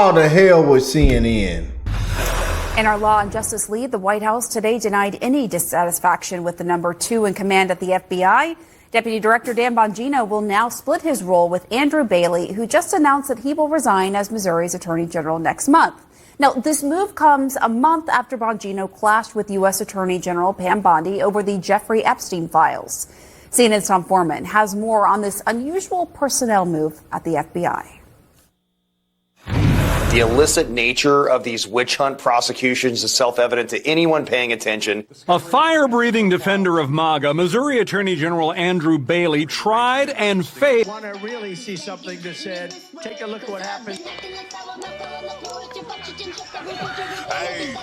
Oh, the hell with CNN. In our Law and Justice lead, the White House today denied any dissatisfaction with the number 2 in command at the FBI. Deputy Director Dan Bongino will now split his role with Andrew Bailey, who just announced that he will resign as Missouri's Attorney General next month. Now, this move comes a month after Bongino clashed with U.S. Attorney General Pam Bondi over the Jeffrey Epstein files. CNN's Tom Foreman has more on this unusual personnel move at the FBI. The illicit nature of these witch hunt prosecutions is self-evident to anyone paying attention. A fire-breathing defender of MAGA, Missouri Attorney General Andrew Bailey tried and failed. Want to really see something that said, take a look at what happened. Hey.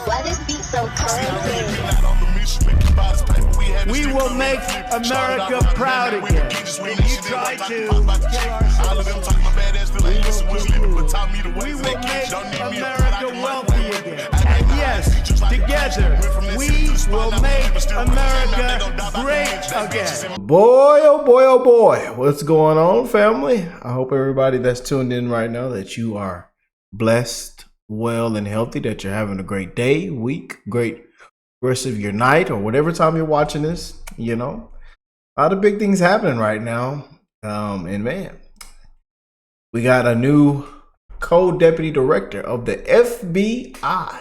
Why this beat so cold? We will make America proud again. When you try to kill we will make America wealthy again. And yes, together, we will make America great again. Boy, oh boy, oh boy. What's going on, family? I hope everybody that's tuned in right now that you are blessed, well, and healthy, that you're having a great day, week, great rest of your night, or whatever time you're watching this. You know, a lot of big things happening right now. And man, we got a new co-deputy director of the FBI.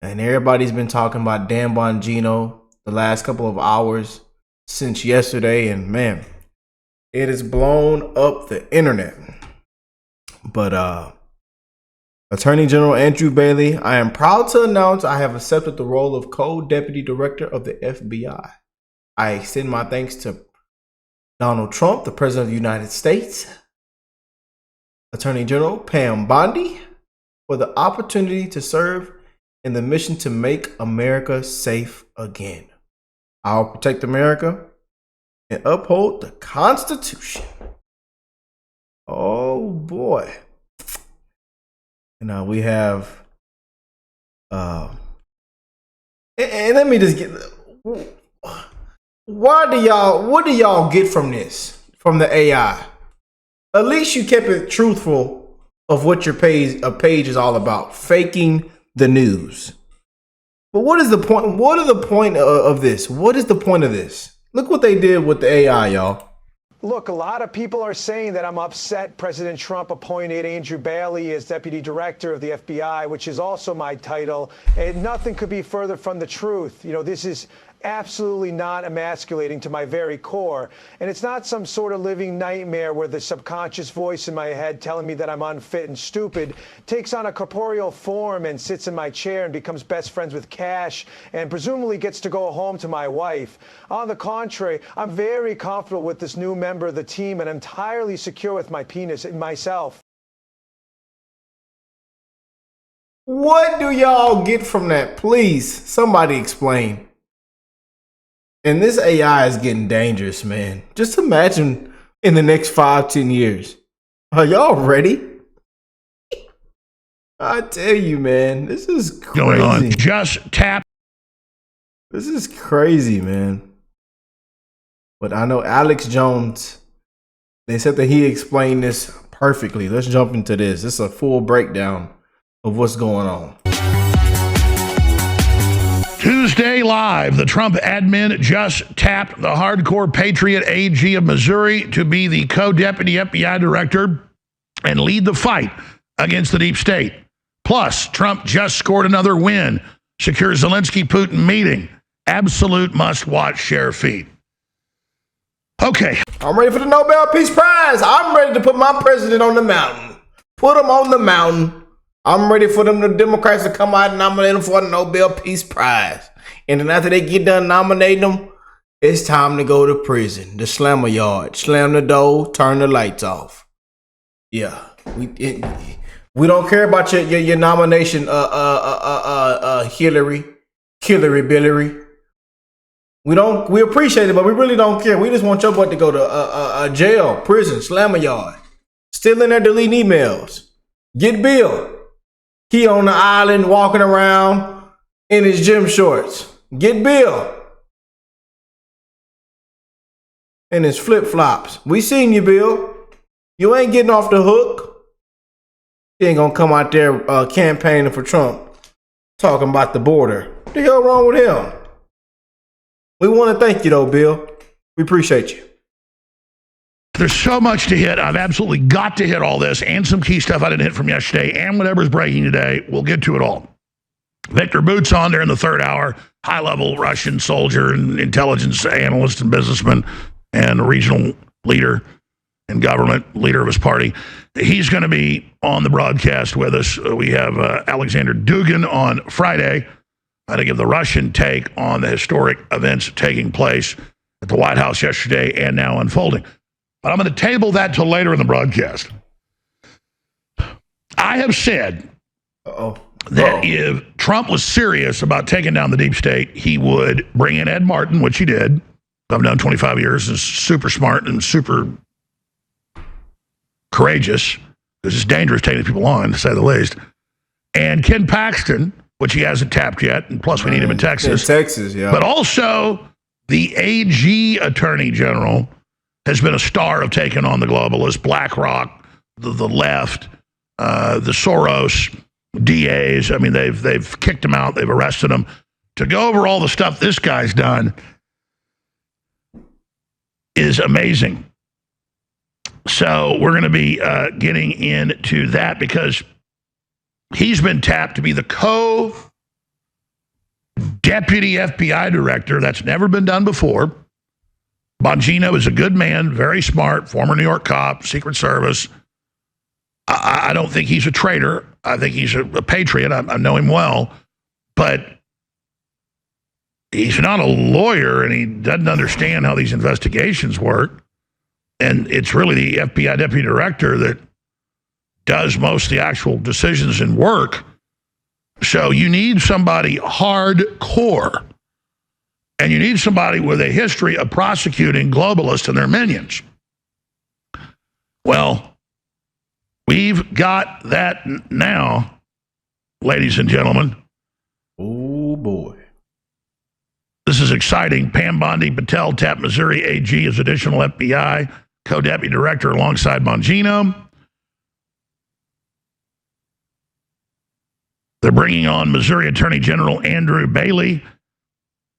And everybody's been talking about Dan Bongino the last couple of hours since yesterday. And man, it has blown up the internet. But Attorney General Andrew Bailey, I am proud to announce I have accepted the role of co-deputy director of the FBI. I extend my thanks to Donald Trump, the President of the United States, Attorney General Pam Bondi, for the opportunity to serve in the mission to make America safe again. I'll protect America and uphold the Constitution. Oh boy. And we have and let me just get, what do y'all get from this, from the AI? At least you kept it truthful of what your page is all about, faking the news. But what is the point? What is the point of this? What is the point of this? Look what they did with the AI, y'all. Look, a lot of people are saying that I'm upset President Trump appointed Andrew Bailey as deputy director of the FBI, which is also my title. And nothing could be further from the truth. You know, this is absolutely not emasculating to my very core. And it's not some sort of living nightmare where the subconscious voice in my head telling me that I'm unfit and stupid takes on a corporeal form and sits in my chair and becomes best friends with Cash and presumably gets to go home to my wife. On the contrary, I'm very comfortable with this new member of the team and entirely secure with my penis and myself. What do y'all get from that? Please, somebody explain. And this AI is getting dangerous, man. Just imagine in the next 5-10 years. Are y'all ready? I tell you, man, this is crazy. Going on. Just tap. This is crazy, man. But I know Alex Jones, they said that he explained this perfectly. Let's jump into this. This is a full breakdown of what's going on. Tuesday Live, the Trump admin just tapped the hardcore patriot AG of Missouri to be the co-deputy FBI director and lead the fight against the deep state. Plus, Trump just scored another win, secures Zelensky-Putin meeting. Absolute must-watch share feed. Okay. I'm ready for the Nobel Peace Prize. I'm ready to put my president on the mountain. Put him on the mountain. I'm ready for them, the Democrats, to come out and nominate him for the Nobel Peace Prize. And then after they get done nominating him, it's time to go to prison. The slammer yard. Slam the door, turn the lights off. Yeah. We don't care about your nomination, Hillary Billary. We appreciate it, but we really don't care. We just want your butt to go to jail, prison, slammer yard. Still in there deleting emails. Get Bill. He on the island walking around in his gym shorts. Get Bill. In his flip-flops. We seen you, Bill. You ain't getting off the hook. He ain't gonna come out there campaigning for Trump, talking about the border. What the hell wrong with him? We want to thank you though, Bill. We appreciate you. There's so much to hit. I've absolutely got to hit all this and some key stuff I didn't hit from yesterday and whatever's breaking today. We'll get to it all. Victor Bout's on there in the third hour, high-level Russian soldier and intelligence analyst and businessman and regional leader and government leader of his party. He's going to be on the broadcast with us. We have Alexander Dugin on Friday to give the Russian take on the historic events taking place at the White House yesterday and now unfolding. But I'm going to table that till later in the broadcast. I have said that if Trump was serious about taking down the deep state, he would bring in Ed Martin, which he did. I've known 25 years, is super smart and super courageous, because it's dangerous taking people on, to say the least. And Ken Paxton, which he hasn't tapped yet, and plus we need him in Texas. In Texas, yeah. But also the AG Attorney General has been a star of taking on the globalists, BlackRock, the left, the Soros DAs. I mean, they've kicked him out. They've arrested him. To go over all the stuff this guy's done is amazing. So we're going to be getting into that because he's been tapped to be the co-deputy FBI director. That's never been done before. Bongino is a good man, very smart, former New York cop, Secret Service. I don't think he's a traitor. I think he's a patriot. I know him well. But he's not a lawyer, and he doesn't understand how these investigations work. And it's really the FBI deputy director that does most of the actual decisions and work. So you need somebody hardcore. And you need somebody with a history of prosecuting globalists and their minions. Well, we've got that now, ladies and gentlemen. Oh, boy. This is exciting. Pam Bondi Patel tapped Missouri AG as additional FBI co-deputy director alongside Bongino. They're bringing on Missouri Attorney General Andrew Bailey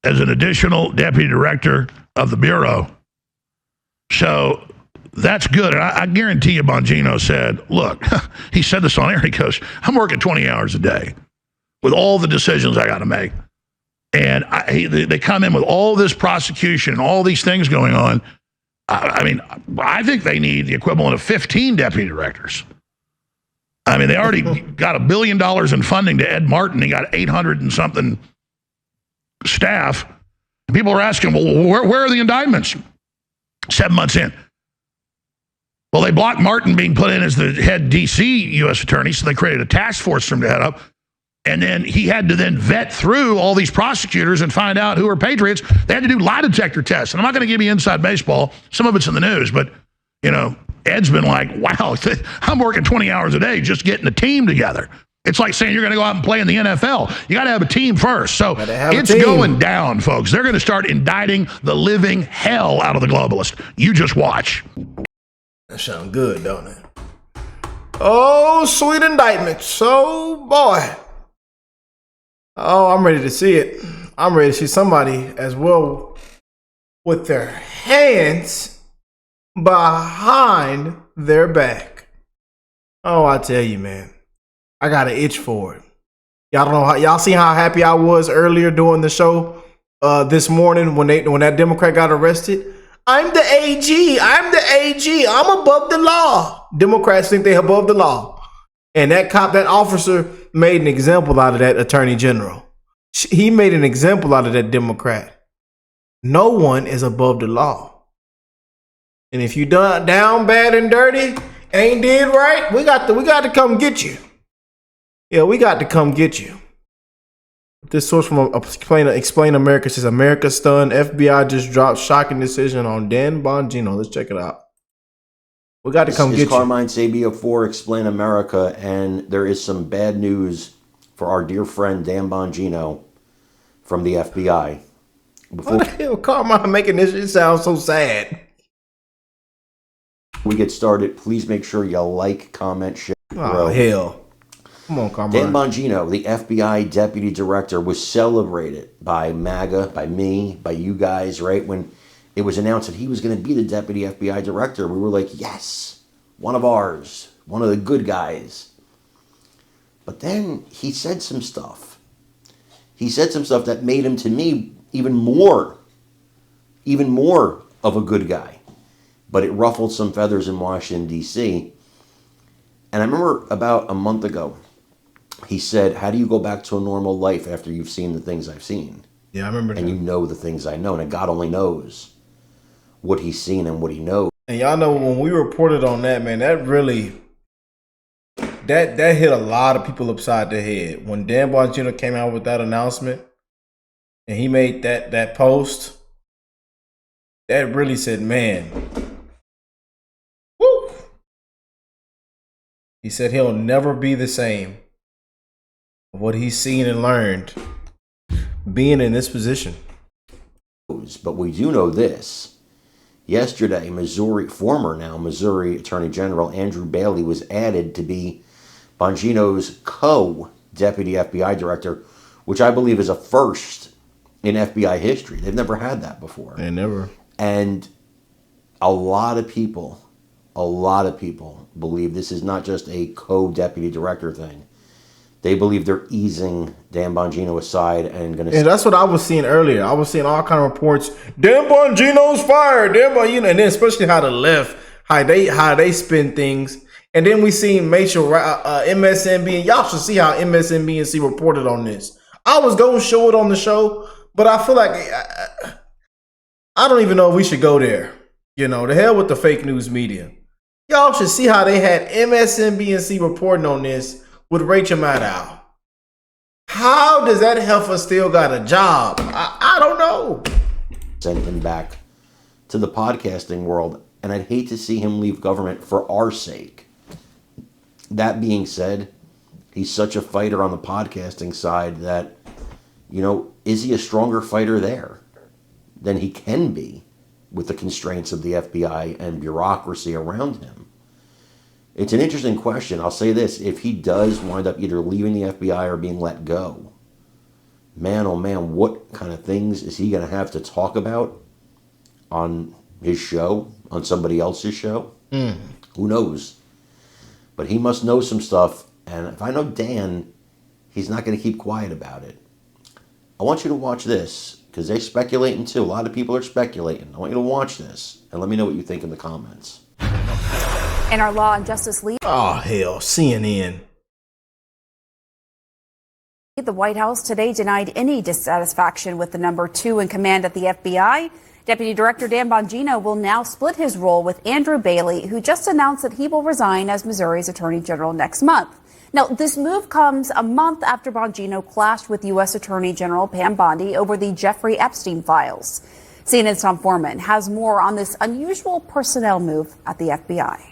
as an additional deputy director of the Bureau. So that's good. And I guarantee you Bongino said, look, he said this on air, he goes, I'm working 20 hours a day with all the decisions I got to make. And they come in with all this prosecution and all these things going on. I mean, I think they need the equivalent of 15 deputy directors. I mean, they already got $1 billion in funding to Ed Martin. He got 800 and something staff. And people are asking, well, where are the indictments? 7 months in. Well, they blocked Martin being put in as the head D.C. U.S. attorney, so they created a task force for him to head up. And then he had to then vet through all these prosecutors and find out who are patriots. They had to do lie detector tests. And I'm not going to give you inside baseball. Some of it's in the news, but, you know, Ed's been like, wow, I'm working 20 hours a day just getting a team together. It's like saying you're going to go out and play in the NFL. You got to have a team first. So it's going down, folks. They're going to start indicting the living hell out of the globalists. You just watch. That sounds good, don't it? Oh, sweet indictment. So, boy. Oh, I'm ready to see it. I'm ready to see somebody as well with their hands behind their back. Oh, I tell you, man. I got an itch for it. Y'all don't know how y'all see how happy I was earlier during the show this morning when that Democrat got arrested. I'm the AG. I'm the AG. I'm above the law. Democrats think they're above the law. And that officer made an example out of that attorney general. He made an example out of that Democrat. No one is above the law. And if you done down bad and dirty, ain't did right, we got to come get you. Yeah, we got to come get you. This source from Explain America says America stunned. FBI just dropped shocking decision on Dan Bongino. Let's check it out. We got to come get you. Carmine Sabia for Explain America, and there is some bad news for our dear friend Dan Bongino from the FBI. What the hell, Carmine making this shit sound so sad? We get started. Please make sure you like, comment, share. Oh, hell. Come on, Carmine. Dan Bongino, the FBI deputy director, was celebrated by MAGA, by me, by you guys, right? When it was announced that he was going to be the deputy FBI director, we were like, yes, one of ours, one of the good guys. But then he said some stuff. He said some stuff that made him, to me, even more of a good guy. But it ruffled some feathers in Washington, D.C. And I remember about a month ago, he said, how do you go back to a normal life after you've seen the things I've seen? Yeah, I remember that. And you know the things I know. And God only knows what he's seen and what he knows. And y'all know when we reported on that, man, that really, that hit a lot of people upside the head. When Dan Bongino came out with that announcement and he made that post, that really said, man, woo. He said he'll never be the same of what he's seen and learned being in this position. But we do know this. Yesterday, former Missouri Attorney General Andrew Bailey was added to be Bongino's co-deputy FBI director, which I believe is a first in FBI history. They've never had that before. They never. And a lot of people believe this is not just a co-deputy director thing. They believe they're easing Dan Bongino aside and going to... And that's what I was seeing earlier. I was seeing all kind of reports. Dan Bongino's fired. Dan Bongino, and then especially how the left, how they spin things. And then we seen MSNB, and y'all should see how MSNBC reported on this. I was going to show it on the show, but I feel like I don't even know if we should go there. You know, the hell with the fake news media. Y'all should see how they had MSNBC reporting on this with Rachel Maddow. How does that heifer still got a job? I don't know. Send him back to the podcasting world, and I'd hate to see him leave government for our sake. That being said, he's such a fighter on the podcasting side that, you know, is he a stronger fighter there than he can be with the constraints of the FBI and bureaucracy around him? It's an interesting question. I'll say this. If he does wind up either leaving the FBI or being let go, man, oh man, what kind of things is he going to have to talk about on his show, on somebody else's show? Who knows? But he must know some stuff. And if I know Dan, he's not going to keep quiet about it. I want you to watch this because they're speculating too. A lot of people are speculating. I want you to watch this and let me know what you think in the comments. In our Law and Justice League, Oh, hell, CNN. the White House today denied any dissatisfaction with the number 2 in command at the FBI. Deputy Director Dan Bongino will now split his role with Andrew Bailey, who just announced that he will resign as Missouri's Attorney General next month. Now, this move comes a month after Bongino clashed with U.S. Attorney General Pam Bondi over the Jeffrey Epstein files. CNN's Tom Foreman has more on this unusual personnel move at the FBI.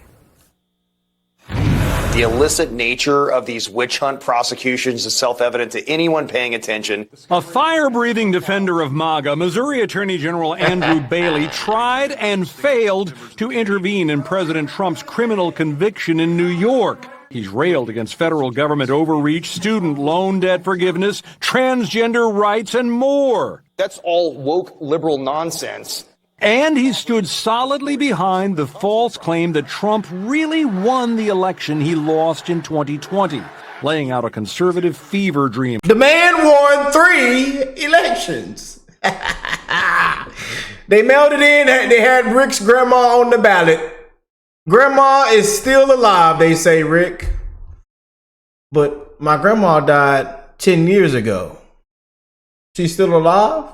The illicit nature of these witch hunt prosecutions is self-evident to anyone paying attention. A fire-breathing defender of MAGA, Missouri Attorney General Andrew Bailey tried and failed to intervene in President Trump's criminal conviction in New York. He's railed against federal government overreach, student loan debt forgiveness, transgender rights, and more. That's all woke liberal nonsense. And he stood solidly behind the false claim that Trump really won the election he lost in 2020, laying out a conservative fever dream. The man won 3 elections. They mailed it in. They had Rick's grandma on the ballot. Grandma is still alive, they say, Rick. But my grandma died 10 years ago. She's still alive?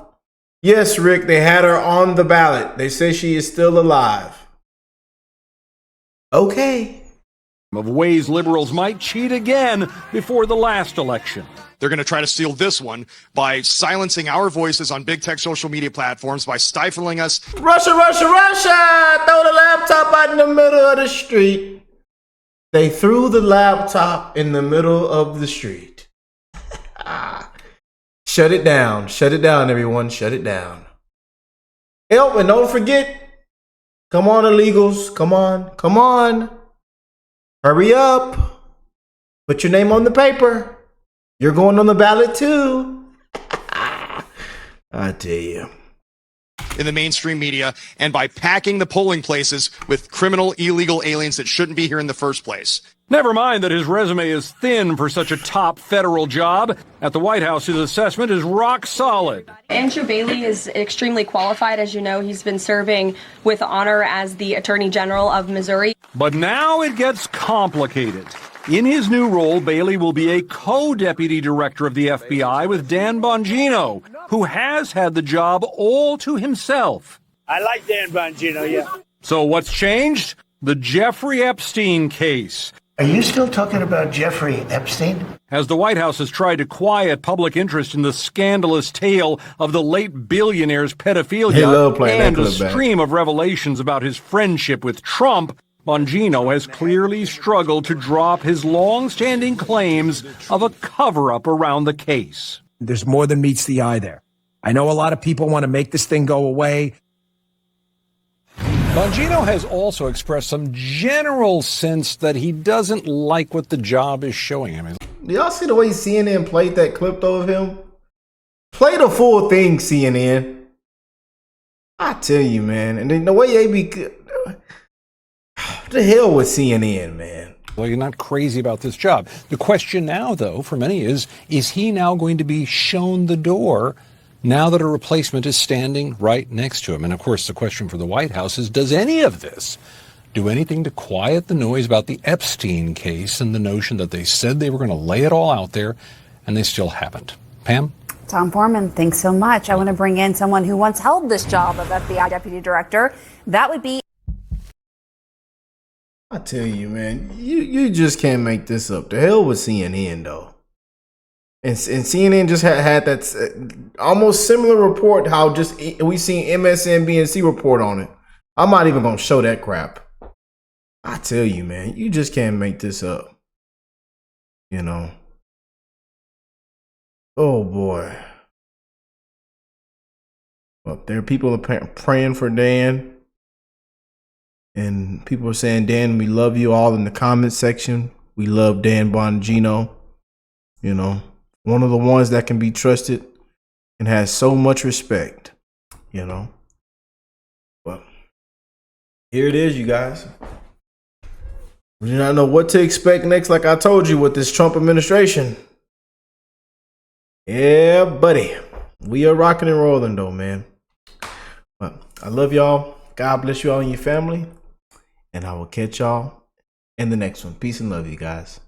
Yes, Rick, they had her on the ballot. They say she is still alive. Okay. Of ways liberals might cheat again before the last election. They're going to try to steal this one by silencing our voices on big tech social media platforms, by stifling us. Russia, Russia, Russia! Throw the laptop out in the middle of the street. They threw the laptop in the middle of the street. Shut it down. Shut it down, everyone. Shut it down. Help, and don't forget. Come on, illegals. Come on. Come on. Hurry up. Put your name on the paper. You're going on the ballot too. I tell you. In the mainstream media and by packing the polling places with criminal, illegal aliens that shouldn't be here in the first place. Never mind that his resume is thin for such a top federal job. At the White House, his assessment is rock solid. Andrew Bailey is extremely qualified. As you know, he's been serving with honor as the Attorney General of Missouri. But now it gets complicated. In his new role, Bailey will be a co-deputy director of the FBI with Dan Bongino, who has had the job all to himself. I like Dan Bongino, yeah. So what's changed? The Jeffrey Epstein case. Are you still talking about Jeffrey Epstein? As the White House has tried to quiet public interest in the scandalous tale of the late billionaire's pedophilia and a stream of revelations about his friendship with Trump, Bongino has clearly struggled to drop his long-standing claims of a cover-up around the case. There's more than meets the eye there. I know a lot of people want to make this thing go away. Bongino has also expressed some general sense that he doesn't like what the job is showing him. Do y'all see the way CNN played that clip though of him? Play the full thing, CNN. I tell you, man. And then the way they be... The hell with CNN, man. Well, you're not crazy about this job. The question now, though, for many is he now going to be shown the door now that a replacement is standing right next to him? And, of course, the question for the White House is, does any of this do anything to quiet the noise about the Epstein case and the notion that they said they were going to lay it all out there, and they still haven't? Pam? Tom Foreman, thanks so much. I want to bring in someone who once held this job of FBI Deputy Director. That would be... I tell you, man, you just can't make this up. The hell with CNN, though. And CNN just had that almost similar report, how just we seen MSNBC report on it. I'm not even going to show that crap. I tell you, man, you just can't make this up. You know. Oh, boy. Well, there are people praying for Dan. And people are saying, Dan, we love you all in the comment section. We love Dan Bongino. You know, one of the ones that can be trusted and has so much respect, you know. Well, here it is, you guys. We do not know what to expect next, like I told you, with this Trump administration. Yeah, buddy. We are rocking and rolling, though, man. But I love y'all. God bless you all and your family. And I will catch y'all in the next one. Peace and love, you guys.